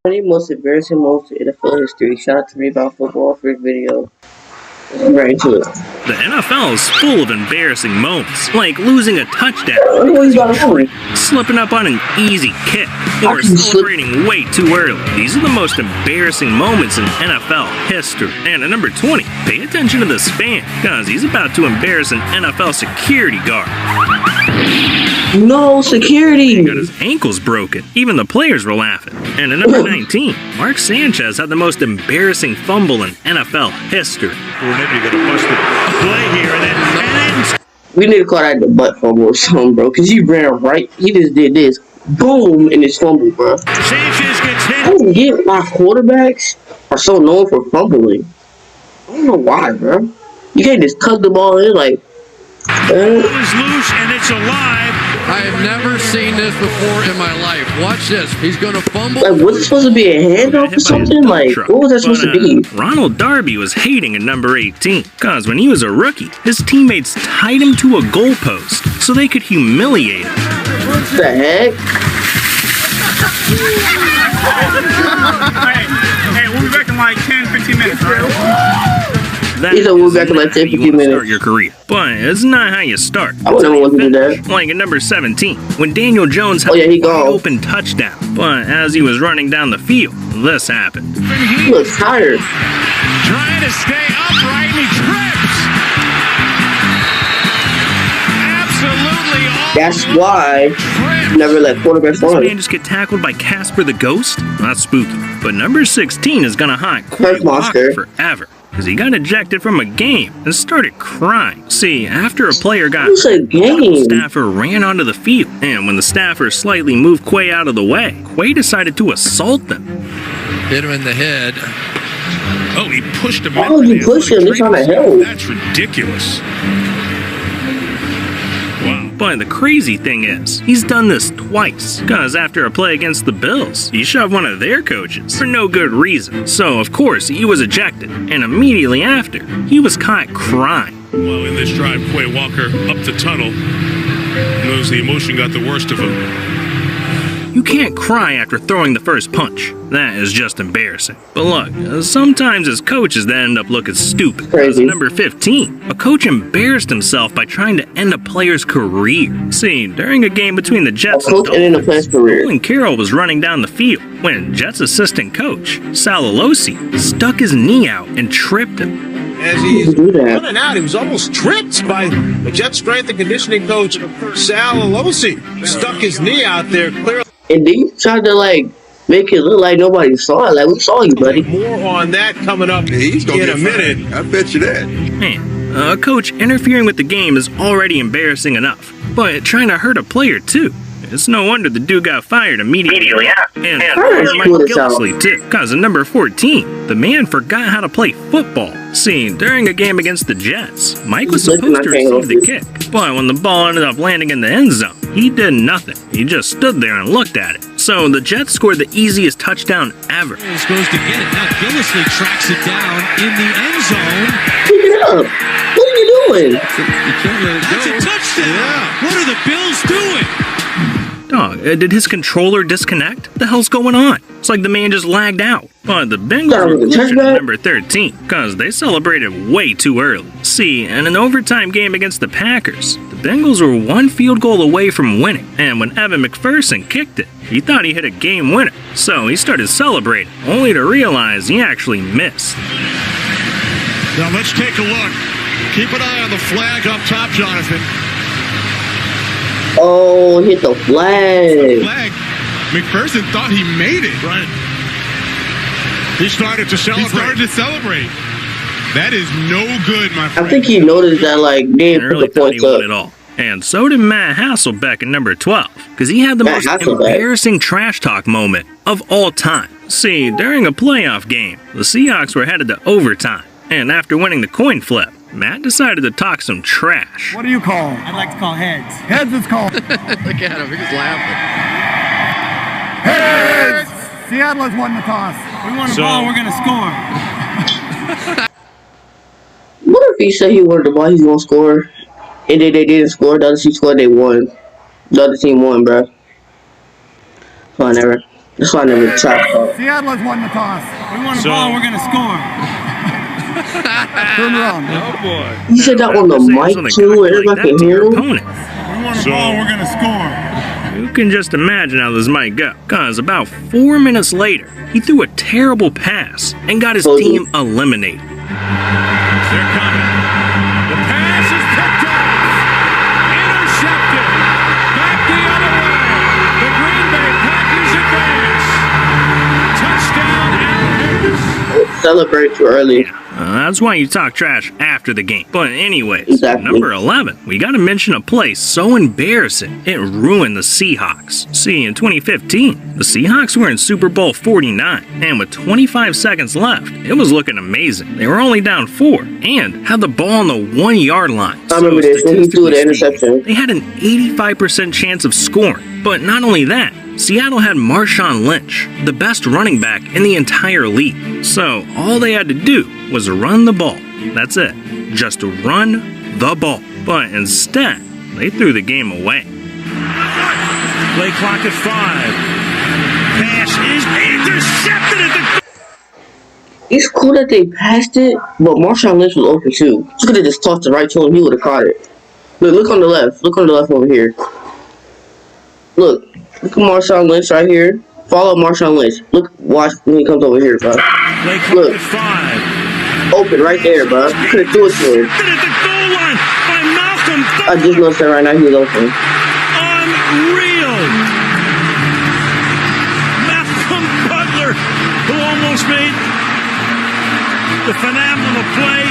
20 most embarrassing moments in NFL history. Shout out to Rebound Football for his video. Let's get right into it. The NFL is full of embarrassing moments, like losing a touchdown, slipping up on an easy kick, or celebrating way too early. These are the most embarrassing moments in NFL history. And at number 20, pay attention to this fan, because he's about to embarrass an NFL security guard. No security. He got his ankles broken. Even the players were laughing. And at number 19, Mark Sanchez had the most embarrassing fumble in NFL history. We need to call that the butt fumble or something, bro. Cause he ran right. He just did this. Boom, in his fumble, bro. Sanchez gets hit. I don't get why quarterbacks are so known for fumbling. I don't know why, bro. You can't just tuck the ball in like. The ball is loose and it's alive. I have never seen this before in my life. Watch this. He's going to fumble. Like, was it supposed to be a handoff or something? Like, what was that supposed to be? Ronald Darby was hating at number 18, because when he was a rookie, his teammates tied him to a goalpost so they could humiliate him. What the heck? Hey, we'll be back in like 10-15 minutes, right? He's a we'll back in like 10-15 minutes. Start your career, but it's not how you start. I wouldn't want to do that. Like at number 17, when Daniel Jones had he an open touchdown, but as he was running down the field, this happened. He looks tired. Trying to stay upright and he trips. Absolutely awful. That's why never let quarterbacks This run. man just get tackled by Casper the Ghost? That's spooky. But number 16 is gonna haunt Quay Walker forever, because he got ejected from a game and started crying. See, after a player got hurt, the staffer ran onto the field, and when the staffer slightly moved Quay out of the way, Quay decided to assault them. Hit him in the head. Oh, he pushed him. Why would you push him? He's trying to help. That's ridiculous. Wow. But the crazy thing is, he's done this twice, because after a play against the Bills, he shoved one of their coaches for no good reason. So, of course, he was ejected, and immediately after, he was caught crying. Well, in this drive, Quay Walker up the tunnel. Knows the emotion got the worst of him. You can't cry after throwing the first punch. That is just embarrassing. But look, sometimes it's coaches that end up looking stupid. Crazy. Number 15, a coach embarrassed himself by trying to end a player's career. See, during a game between the Jets and Dolphins, Colin Carroll was running down the field when Jets assistant coach, Sal Alosi, stuck his knee out and tripped him. As he's running out, he was almost tripped by the Jet strength and conditioning coach, Sal Alosi. Stuck his knee out there clearly. And they tried to, like, make it look like nobody saw it. Like, we saw you, buddy. More on that coming up in a minute. I bet you that. Man, a coach interfering with the game is already embarrassing enough, but trying to hurt a player too. It's no wonder the dude got fired immediately after. And Mike Gillisley too, because at number 14, the man forgot how to play football. See, during a game against the Jets, Mike was supposed to receive the kick, but when the ball ended up landing in the end zone, he did nothing. He just stood there and looked at it. So the Jets scored the easiest touchdown ever. Goes to get it. Now Gillisley tracks it down in the end zone. Pick it up. What are you doing? You can't let it go. That's a touchdown. Yeah. What are the Bills doing? Dog, did his controller disconnect? What the hell's going on? It's like the man just lagged out. But the Bengals were glitching at number 13, because they celebrated way too early. See, in an overtime game against the Packers, the Bengals were one field goal away from winning, and when Evan McPherson kicked it, he thought he hit a game winner, so he started celebrating, only to realize he actually missed. Now let's take a look. Keep an eye on the flag up top, Jonathan. Oh, hit the flag. McPherson thought he made it. Right. He started to celebrate. That is no good, my friend. I think he noticed that, like, they didn't really put the points up. At all. And so did Matt Hasselbeck at number 12, because he had the most embarrassing trash talk moment of all time. See, during a playoff game, the Seahawks were headed to overtime, and after winning the coin flip, Matt decided to talk some trash. What do you call? I'd like to call heads. Heads is called. Look at him. He's laughing. Heads! Seattle has won the toss. We won the ball, we're going to score. What if he said he wanted the ball, he's going to score, and then they didn't score, the other team scored, they won. The other team won, bro. Fine, never. That's why I never tried. Seattle has won the toss. We want the ball, we're going to score. Turn around. Oh, boy. You said that on the mic too, and everybody can hear him. Opponent. We want the ball, we're going to score. You can just imagine how this might go, cause about 4 minutes later, he threw a terrible pass and got his team eliminated. They're coming. The pass is picked off. Intercepted. Back the other way. The Green Bay Packers advance. Touchdown, Allen. Celebrate too early. That's why you talk trash after the game. But anyways, Exactly. number 11, we gotta mention a play so embarrassing, it ruined the Seahawks. See, in 2015, the Seahawks were in Super Bowl 49, and with 25 seconds left, it was looking amazing. They were only down 4, and had the ball on the 1 yard line. I remember this when he threw the statistically speaking, interception. they had an 85% chance of scoring. But not only that, Seattle had Marshawn Lynch, the best running back in the entire league. So all they had to do was run the ball. That's it. Just run the ball. But instead, they threw the game away. Play clock at 5. Pass is intercepted at the... It's cool that they passed it, but Marshawn Lynch was open too. You could have just tossed it right to him, he would have caught it. Look on the left. Look on the left over here. Look at Marshawn Lynch right here. Follow Marshawn Lynch. Watch when he comes over here, bro. Play clock Look. at 5. Open right there, bro. You could have threw it to him. At the goal line by Malcolm I just noticed that right now he was open. Unreal. Malcolm Butler, who almost made the phenomenal play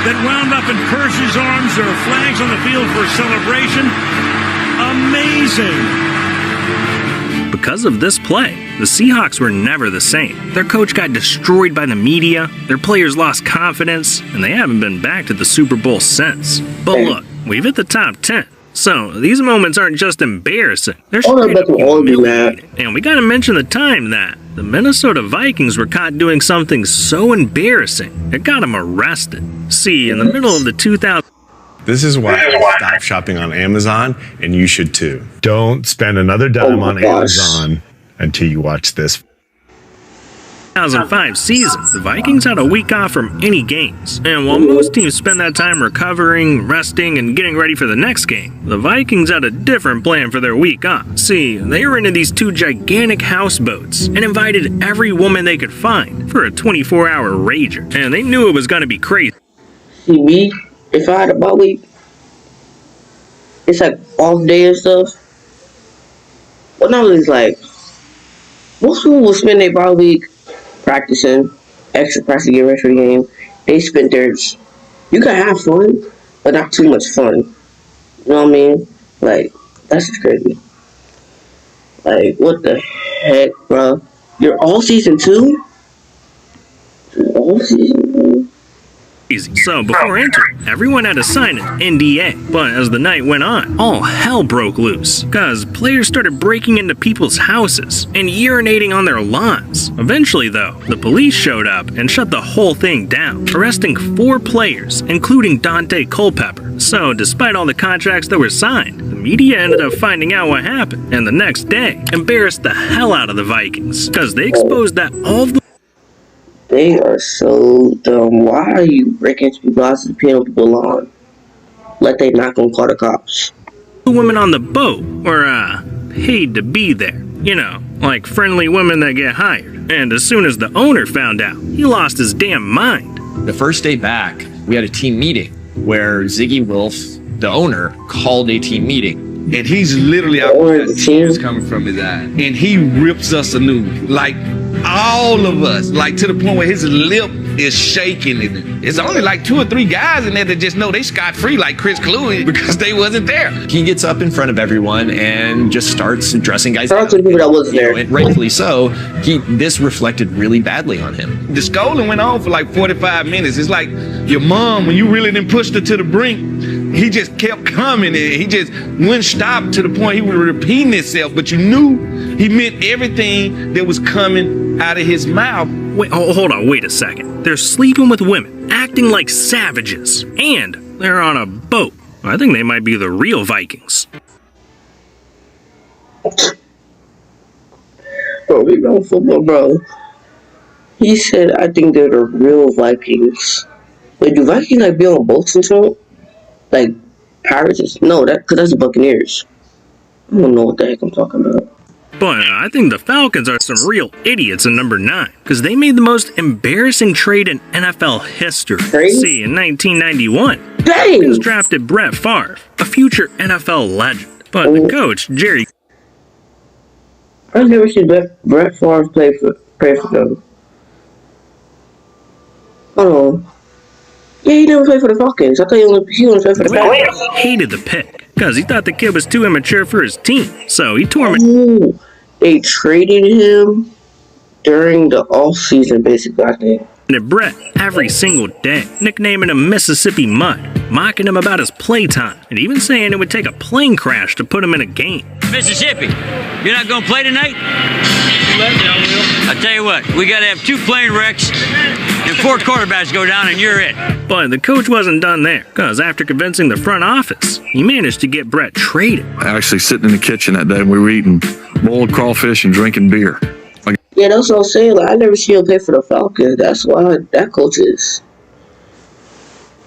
that wound up in Percy's arms. There are flags on the field for a celebration. Amazing. Because of this play, the Seahawks were never the same. Their coach got destroyed by the media, their players lost confidence, and they haven't been back to the Super Bowl since. But look, we've hit the top 10. So, these moments aren't just embarrassing, they're straight up humiliating. And we gotta mention the time that the Minnesota Vikings were caught doing something so embarrassing, it got them arrested. See, in the middle of the 2000s, This is why I stopped shopping on Amazon, and you should too. Don't spend another dime on Amazon until you watch this. 2005 season, the Vikings had a week off from any games. And while most teams spend that time recovering, resting, and getting ready for the next game, the Vikings had a different plan for their week off. See, they were into these 2 gigantic houseboats and invited every woman they could find for a 24-hour rager. And they knew it was going to be crazy. See me, if I had a bye week, it's like off day and stuff. Well, now it's like most people will spend their bye week practicing, extra practice to get ready for the game. They spend theirs. You can have fun, but not too much fun. You know what I mean? Like, that's just crazy. Like, what the heck, bro? You're all season 2? All season 2? So before entering, everyone had to sign an NDA. But as the night went on, all hell broke loose, cause players started breaking into people's houses and urinating on their lawns. Eventually though, the police showed up and shut the whole thing down, arresting 4 players, including Dante Culpepper. So despite all the contracts that were signed, the media ended up finding out what happened, and the next day, embarrassed the hell out of the Vikings, cause they exposed that all of the They are so dumb. Why are you breaking into people's houses and peeing on people's lawn? Like they not gonna call the cops. women on the boat were, paid to be there. You know, like friendly women that get hired. And as soon as the owner found out, he lost his damn mind. The first day back, we had a team meeting where Ziggy Wolf, the owner, called a team meeting. And he's literally out Or there, the tears team. coming from his eye. And he rips us a new, like all of us, like to the point where his lip is shaking. And it's only like 2 or 3 guys in there that just know they scot-free, like Chris Cluey, because they wasn't there. He gets up in front of everyone and just starts addressing guys. Shout out to the people that wasn't there. And rightfully so, this reflected really badly on him. The scolding went on for like 45 minutes. It's like your mom, when you really didn't push her to the brink, he just kept coming and he just wouldn't stop to the point he was repeating himself, but you knew he meant everything that was coming out of his mouth. Wait, hold on, wait a second. They're sleeping with women, acting like savages, and they're on a boat. I think they might be the real Vikings. bro, rebound football, bro. He said, I think they're the real Vikings. Wait, do Vikings like be on boats and stuff? Like Pirates? No, because that's the Buccaneers. I don't know what the heck I'm talking about. But I think the Falcons are some real idiots in number 9, because they made the most embarrassing trade in NFL history. See, in 1991, the Falcons drafted Brett Favre, a future NFL legend. But the coach, Jerry... I've never seen Brett Favre play for them. Oh. Yeah, he never played for the Falcons. I thought he only played for the Falcons. Hated the pick, because he thought the kid was too immature for his team. So he tore him... They traded him during the off-season, basically, I think. Brett every single day, nicknaming him Mississippi Mud, mocking him about his playtime, and even saying it would take a plane crash to put him in a game. Mississippi, you're not going to play tonight? I tell you what, we got to have 2 plane wrecks and 4 quarterbacks go down, and you're it. But the coach wasn't done there, because after convincing the front office, he managed to get Brett traded. Actually sitting in the kitchen that day, we were eating boiled crawfish and drinking beer. Yeah, that's what I'm saying. Like, I never seen him play for the Falcons. That's why that coach is.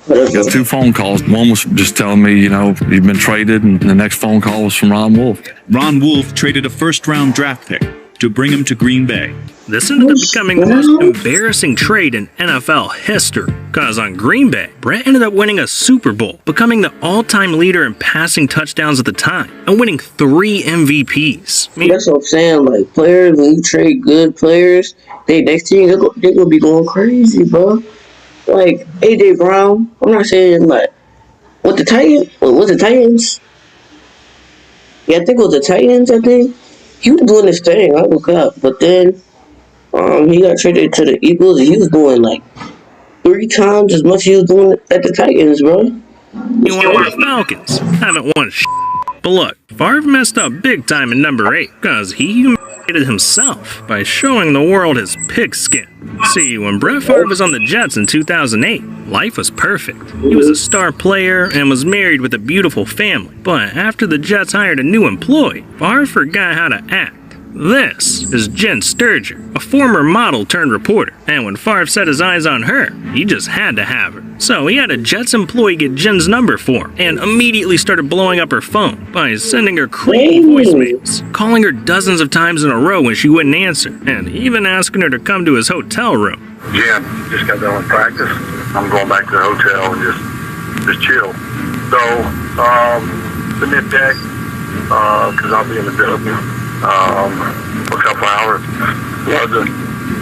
I got 2 phone calls. One was just telling me, you've been traded, and the next phone call was from Ron Wolf. Ron Wolf traded a first-round draft pick to bring him to Green Bay. This ended up becoming the most embarrassing trade in NFL history, because on Green Bay, Brett ended up winning a Super Bowl, becoming the all-time leader in passing touchdowns at the time, and winning 3 MVPs. That's what I'm saying. Like, players, when you trade good players, next team, they're going to be going crazy, bro. Like, A.J. Brown, I'm not saying, like, with the Titans? Yeah, I think it was the Titans, I think. He was doing this thing, I look up, but then he got traded to the Eagles, and he was doing like 3 times as much as he was doing at the Titans, bro. The Falcons haven't won shit. But look, Favre messed up big time in number 8, because he humiliated himself by showing the world his pigskin. See, when Brett Favre was on the Jets in 2008, life was perfect. He was a star player and was married with a beautiful family. But after the Jets hired a new employee, Favre forgot how to act. This is Jen Sturger, a former model turned reporter, and when Favre set his eyes on her, he just had to have her. So he had a Jets employee get Jen's number for him, and immediately started blowing up her phone by sending her creepy voicemails, calling her dozens of times in a row when she wouldn't answer, and even asking her to come to his hotel room. Jen, just got done with practice. I'm going back to the hotel and just chill. So, the nip deck, because I'll be in the building. For a couple hours. Love to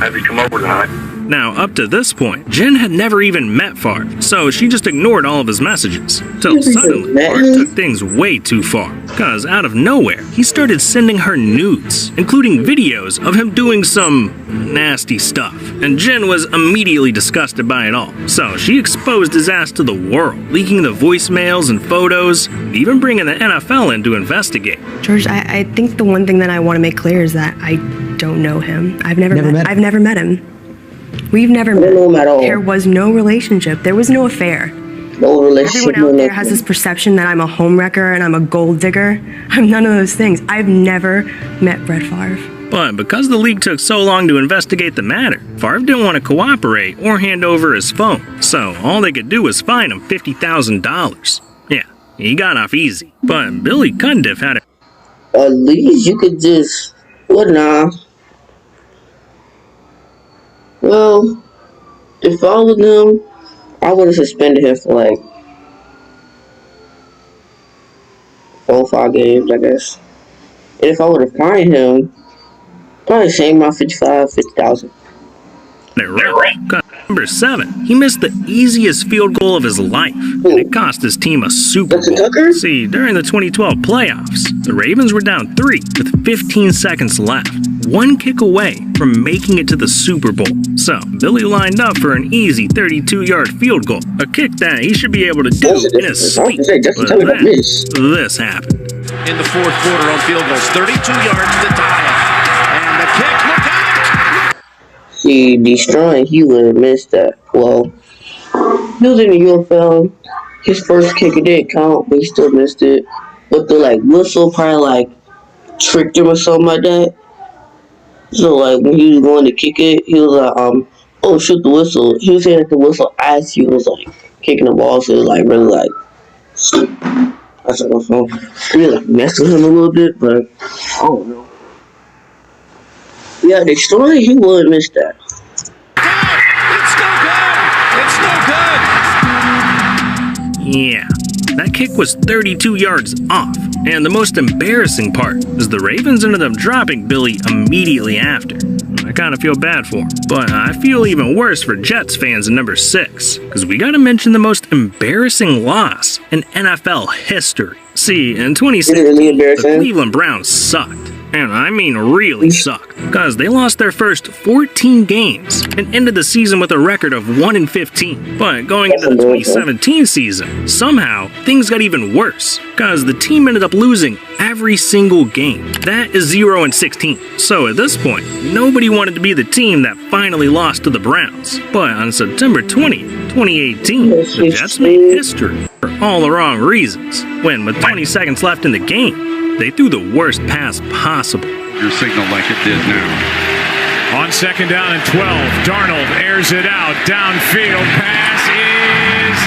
have you come over tonight. Now, up to this point, Jen had never even met Favre, so she just ignored all of his messages. Till suddenly, Favre took things way too far, because out of nowhere, he started sending her nudes, including videos of him doing some nasty stuff. And Jen was immediately disgusted by it all, so she exposed his ass to the world, leaking the voicemails and photos, even bringing the NFL in to investigate. George, I think the one thing that I want to make clear is that I don't know him. I've never met him. We've never met him at all. There was no relationship. There was no affair. No relationship. Everyone out there has this perception that I'm a homewrecker and I'm a gold digger. I'm none of those things. I've never met Brett Favre. But because the league took so long to investigate the matter, Favre didn't want to cooperate or hand over his phone. So all they could do was fine him $50,000. Yeah, he got off easy. But Billy Cundiff had it. At least you could just... nah. Well, if I was him, I would have suspended him for like 4 or 5 games, I guess. And if I would have fined him, probably same amount, $50,000. Number 7, he missed the easiest field goal of his life, and it cost his team a Super Bowl. See, during the 2012 playoffs, the Ravens were down 3 with 15 seconds left, 1 kick away from making it to the Super Bowl. So, Billy lined up for an easy 32-yard field goal, a kick that he should be able to do in his sleep. But then, this happened. In the 4th quarter on field goals, 32 yards to tie it. And the kick, look out! See, destroying, he would have missed that. Well, he was in the UFL. His first kick, it didn't count, but he still missed it. But the whistle probably tricked him or something like that. So like when he was going to kick it, he was like, oh, shoot the whistle. He was saying that the whistle as he was like kicking the ball, so it was like really like that's like my phone. Really like messed with him a little bit, but I don't know. Yeah, the story he would miss that. Yeah, that kick was 32 yards off. And the most embarrassing part is the Ravens ended up dropping Billy immediately after. I kind of feel bad for him, but I feel even worse for Jets fans in number 6, because we gotta mention the most embarrassing loss in NFL history. See, in 2016, the Cleveland Browns sucked. And I mean really sucked, because they lost their first 14 games and ended the season with a record of 1-15. But going into the 2017 season, somehow things got even worse, because the team ended up losing every single game. That is 0-16. So at this point, nobody wanted to be the team that finally lost to the Browns. But on September 20, 2018, the Jets made history for all the wrong reasons, when with 20 seconds left in the game, they threw the worst pass possible. Your signal like it did now. On 2nd down and 12, Darnold airs it out. Downfield pass is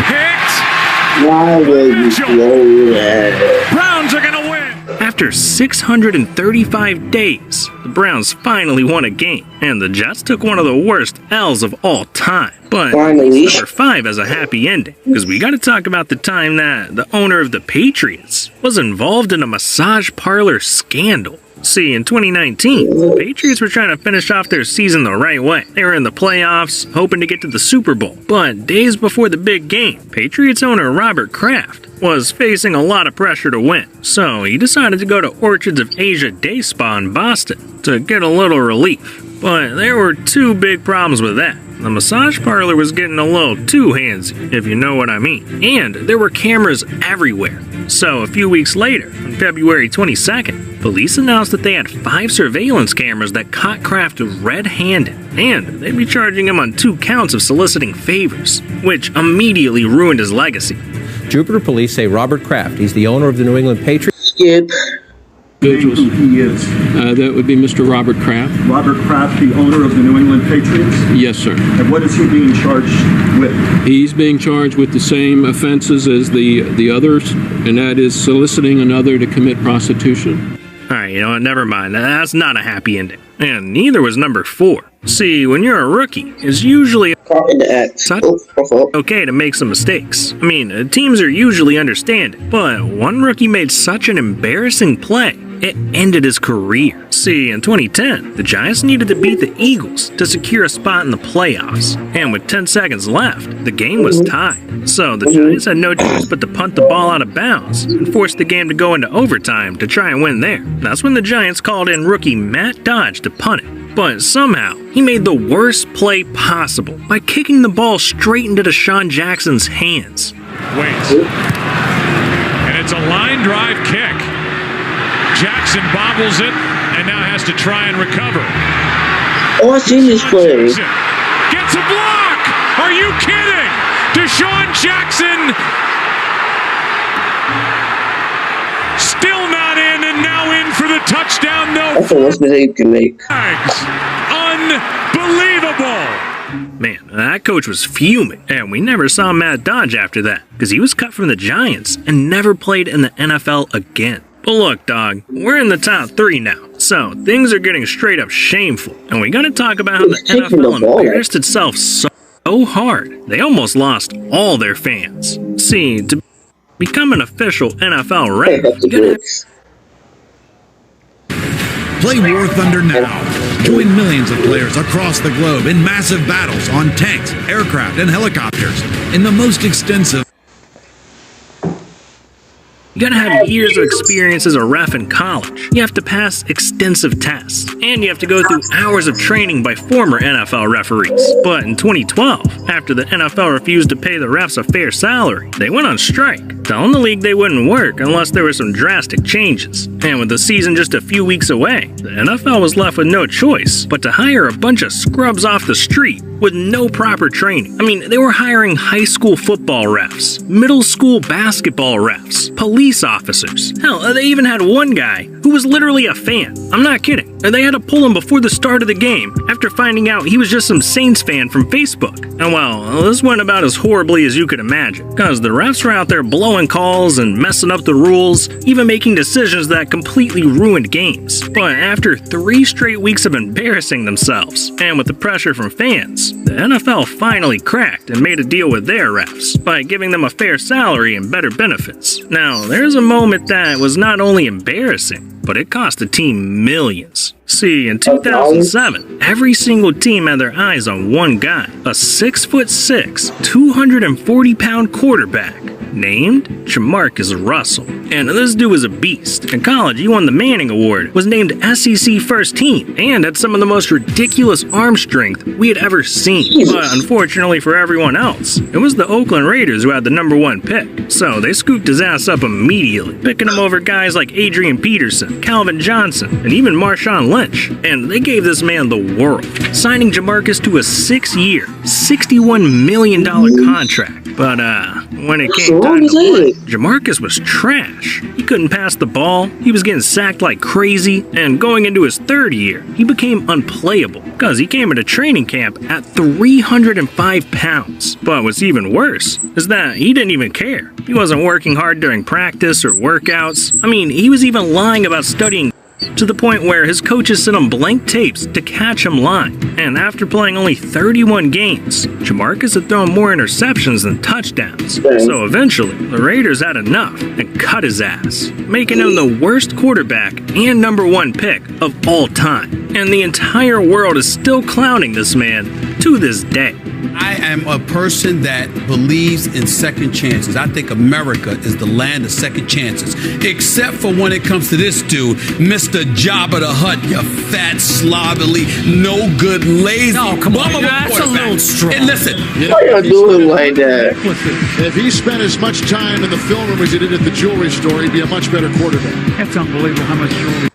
picked. Why would you throw that? Browns are going to win. After 635 days, the Browns finally won a game, and the Jets took one of the worst L's of all time. But number 5 has a happy ending, because we got to talk about the time that the owner of the Patriots was involved in a massage parlor scandal. See, in 2019, the Patriots were trying to finish off their season the right way. They were in the playoffs, hoping to get to the Super Bowl. But days before the big game, Patriots owner Robert Kraft was facing a lot of pressure to win. So he decided to go to Orchids of Asia Day Spa in Boston to get a little relief. But there were 2 big problems with that. The massage parlor was getting a little too handsy, if you know what I mean. And there were cameras everywhere. So a few weeks later, on February 22nd, police announced that they had 5 surveillance cameras that caught Kraft red-handed. And they'd be charging him on 2 counts of soliciting favors, which immediately ruined his legacy. Jupiter police say Robert Kraft, he's the owner of the New England Patriots. Skip. Individuals. He is. That would be Mr. Robert Kraft. Robert Kraft, the owner of the New England Patriots? Yes, sir. And what is he being charged with? He's being charged with the same offenses as the others, and that is soliciting another to commit prostitution. Alright, you know what, never mind. That's not a happy ending. And neither was number 4. See, when you're a rookie, it's usually okay to make some mistakes. I mean, teams are usually understanding, but one rookie made such an embarrassing play, it ended his career. See, in 2010, the Giants needed to beat the Eagles to secure a spot in the playoffs. And with 10 seconds left, the game was tied. So the Giants had no choice but to punt the ball out of bounds and force the game to go into overtime to try and win there. That's when the Giants called in rookie Matt Dodge to punt it. But somehow, he made the worst play possible by kicking the ball straight into Deshaun Jackson's hands. Wait. And it's a line drive kick. Jackson bobbles it and now has to try and recover. Oh, I seen this play. Gets a block! Are you kidding? Deshaun Jackson still not in and now in for the touchdown. No. That's the worst mistake you can make. Unbelievable! Man, that coach was fuming, and we never saw Matt Dodge after that, because he was cut from the Giants and never played in the NFL again. But look, dog, we're in the top 3 now, so things are getting straight up shameful, and we gotta talk about how the NFL embarrassed itself so hard, they almost lost all their fans. See, to become an official NFL ref, Play War Thunder now. Join millions of players across the globe in massive battles on tanks, aircraft, and helicopters in the most extensive. You gotta have years of experience as a ref in college. You have to pass extensive tests. And you have to go through hours of training by former NFL referees. But in 2012, after the NFL refused to pay the refs a fair salary, they went on strike, telling the league they wouldn't work unless there were some drastic changes. And with the season just a few weeks away, the NFL was left with no choice but to hire a bunch of scrubs off the street with no proper training. I mean, they were hiring high school football refs, middle school basketball refs, police officers. Hell, they even had one guy who who was literally a fan. I'm not kidding. They had to pull him before the start of the game after finding out he was just some Saints fan from Facebook. And well, this went about as horribly as you could imagine, because the refs were out there blowing calls and messing up the rules, even making decisions that completely ruined games. But after 3 straight weeks of embarrassing themselves, and with the pressure from fans, the NFL finally cracked and made a deal with their refs by giving them a fair salary and better benefits. Now, there's a moment that was not only embarrassing, but it cost the team millions. See, in 2007, every single team had their eyes on one guy, a 6'6", 240-pound quarterback named Jamarcus Russell. And this dude was a beast. In college, he won the Manning Award, was named SEC First Team, and had some of the most ridiculous arm strength we had ever seen. But unfortunately for everyone else, it was the Oakland Raiders who had the #1 pick. So they scooped his ass up immediately, picking him over guys like Adrian Peterson, Calvin Johnson, and even Marshawn Lynch. And they gave this man the world, signing Jamarcus to a 6-year, $61 million contract. But when it came time to play, Jamarcus was trash. He couldn't pass the ball, he was getting sacked like crazy, and going into his 3rd year, he became unplayable because he came into training camp at 305 pounds. But what's even worse is that he didn't even care. He wasn't working hard during practice or workouts. I mean, he was even lying about studying to the point where his coaches sent him blank tapes to catch him lying. And after playing only 31 games, Jamarcus had thrown more interceptions than touchdowns. So eventually, the Raiders had enough and cut his ass, making him the worst quarterback and #1 pick of all time. And the entire world is still clowning this man to this day. I am a person that believes in second chances. I think America is the land of second chances, except for when it comes to this dude, Mr. Jabba the Hutt, you fat, slovenly, no good, lazy. No, come on, that's a little strong. And listen, why y'all doing like that? If he spent as much time in the film room as he did at the jewelry store, he'd be a much better quarterback. That's unbelievable how much jewelry.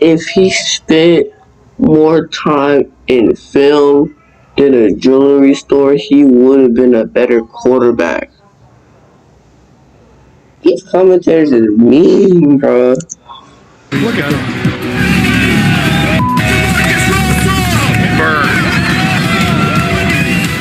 If he spent more time in film than a jewelry store, he would have been a better quarterback. These commentators is mean, bro. Look at him.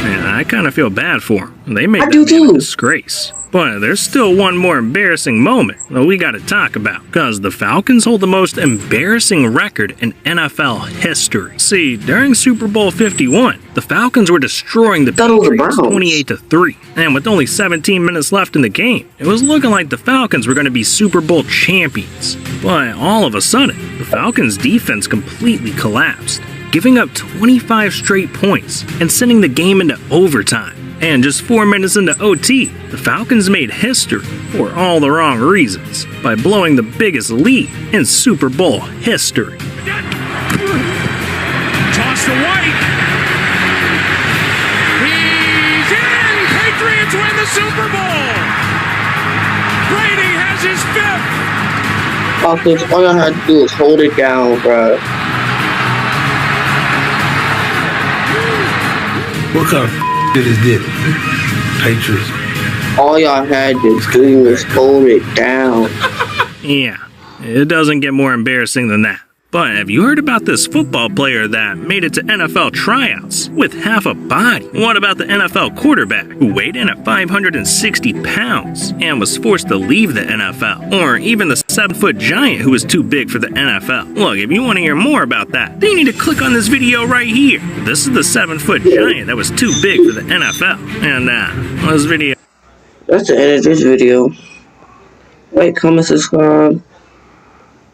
Man, I kind of feel bad for him. They made that man a disgrace. But there's still one more embarrassing moment that we gotta talk about, because the Falcons hold the most embarrassing record in NFL history. See, during Super Bowl 51, the Falcons were destroying the Patriots 28-3, and with only 17 minutes left in the game, it was looking like the Falcons were gonna be Super Bowl champions. But all of a sudden, the Falcons' defense completely collapsed, giving up 25 straight points and sending the game into overtime. And just 4 minutes into OT, the Falcons made history for all the wrong reasons by blowing the biggest lead in Super Bowl history. Toss to White. He's in. Patriots win the Super Bowl. Brady has his 5th. Falcons, all y'all had to do is hold it down, bro. what kind of shit is this? Patriots. All y'all had to do was hold it down. Yeah, it doesn't get more embarrassing than that. But have you heard about this football player that made it to NFL tryouts with half a body? What about the NFL quarterback who weighed in at 560 pounds and was forced to leave the NFL? Or even the 7-foot giant who was too big for the NFL? Look, if you want to hear more about that, then you need to click on this video right here. This is the 7-foot giant that was too big for the NFL. And this video. That's the end of this video. Like, comment, subscribe.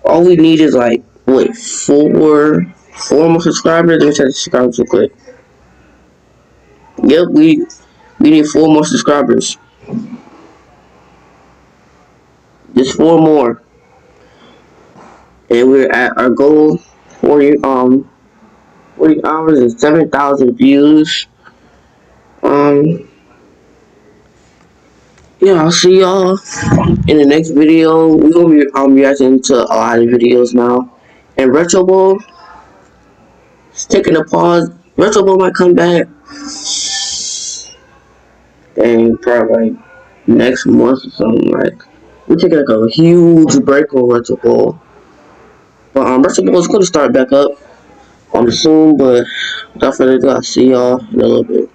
All we need is like, what, four more subscribers? Let me check the subscribers real quick. Yep, we need 4 more subscribers. Just 4 more. And we're at our goal, 40 hours and 7,000 views. Yeah, I'll see y'all in the next video. We're gonna be reacting to a lot of videos now. And Retro Bowl is taking a pause. Retro Bowl might come back. And probably like next month or something, like we're taking like a huge break on retro ball. But retro ball is going to start back up soon, but definitely gotta see y'all in a little bit.